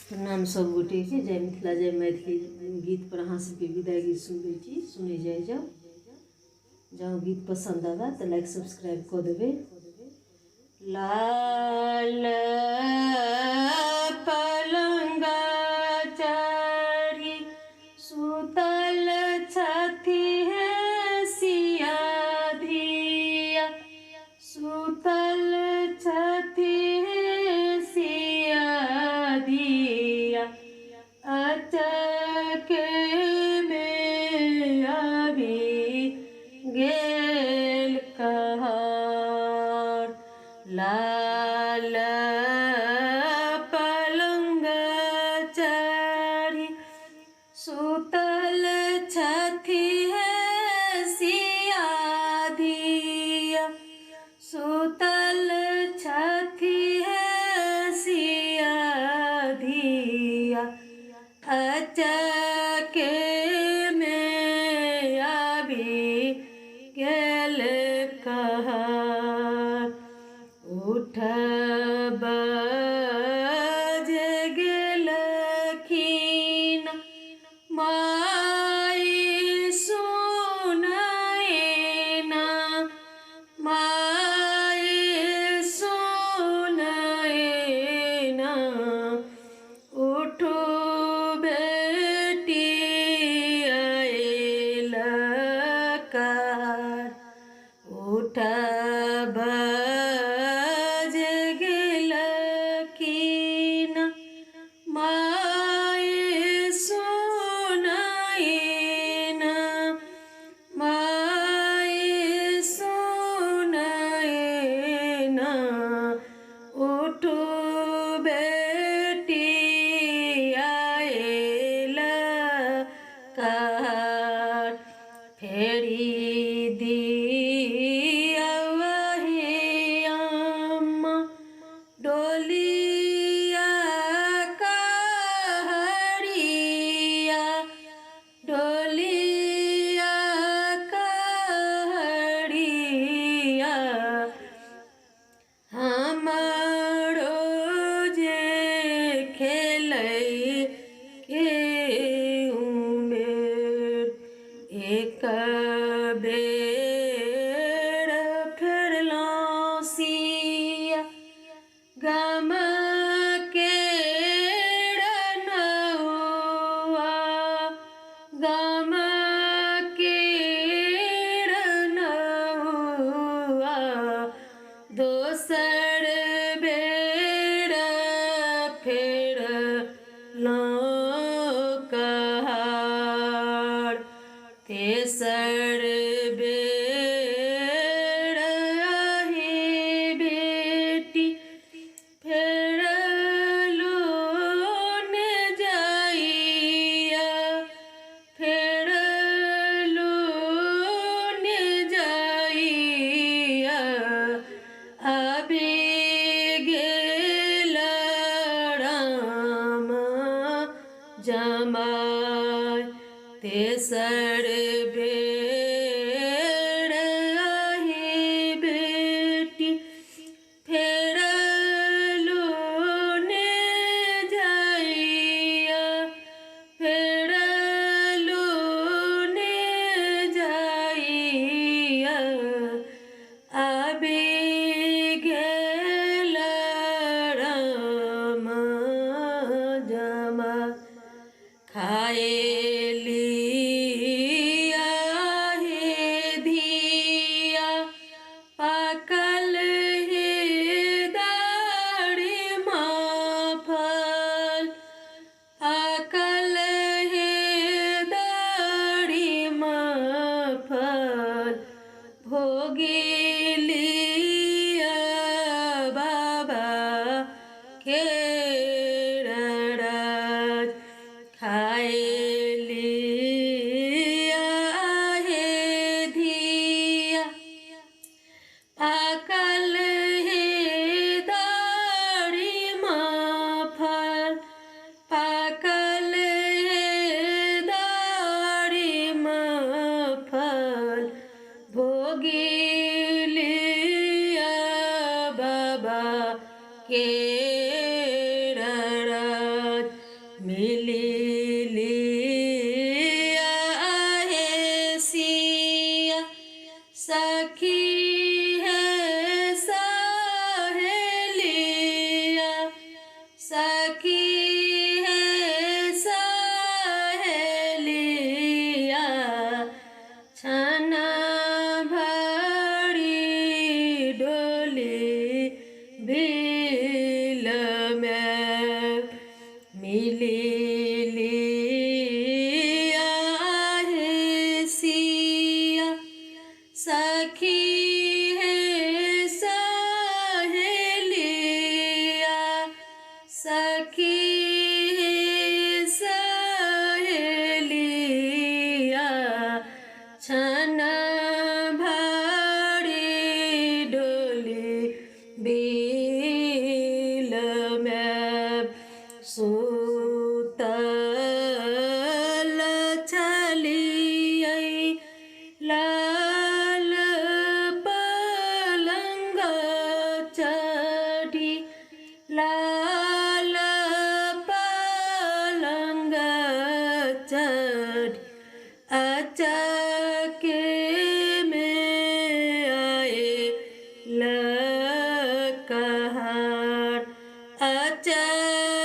प्रणाम सब गोटे के। जय मिथिला जय मैथिली गीत पर अहाँ सबके विदाई सुनबे छी। सुने जाए जाओ गीत पसंद आवा तो लाइक सब्सक्राइब कर देवे। लाल पलंगा चढ़ी सुतल छथि है सिया धिया, सुतल छथि है सिया धिया, अचके में अभी गेल कहर। लाल पलंग चढ़ी सुतल छथि है सिया धिया, सुतल छथि है सिया धिया, अचके में अभी गेल कहर। उठ बज गेलखिन माय सुनय ना, माय सुनय ना, उठू बेटी अयल कहर। उठ बज गेलखिन माय सुनय ना, माय सुनय ना, उठू बेटी अयल कहर। फेरी दियवहि अम्मा डोलिया कहरिया, डोलिया कहरिया, हमरो जे खेलै के उमेर। एक बेर फेरलौं सिया गाम केर नौआ, गाम केर नौआ, दोसर बेर फेरलौं कहर। तेसर बेर आही बेटी फेरलून जाइया, फेरलून जाइया, अभी गेल राम जमाय। तेसर बेर आही बेटी फेरलून जाइया, फेरलून जाइया, अभी गेल राम जमाय। खाए लिया हे धिया, पाकल हे दारिमा फल, पाकल हे दारिमा फल, भोगी लिया बाबा केर राज। खाए लिया हे धिया, पाकल हे दारिमा फल, पाकल हे दारिमा फल, भोगी लिया बाबा केर में मिली लिया है सिया, सखी है सहेलिया, सखी है सहेलिया, छन भरी डोली बिल में सुतल छलियै, लाल पलंग चढ़ी, लाल पलंग चढ़ी, अचके में आए लकहार, अचके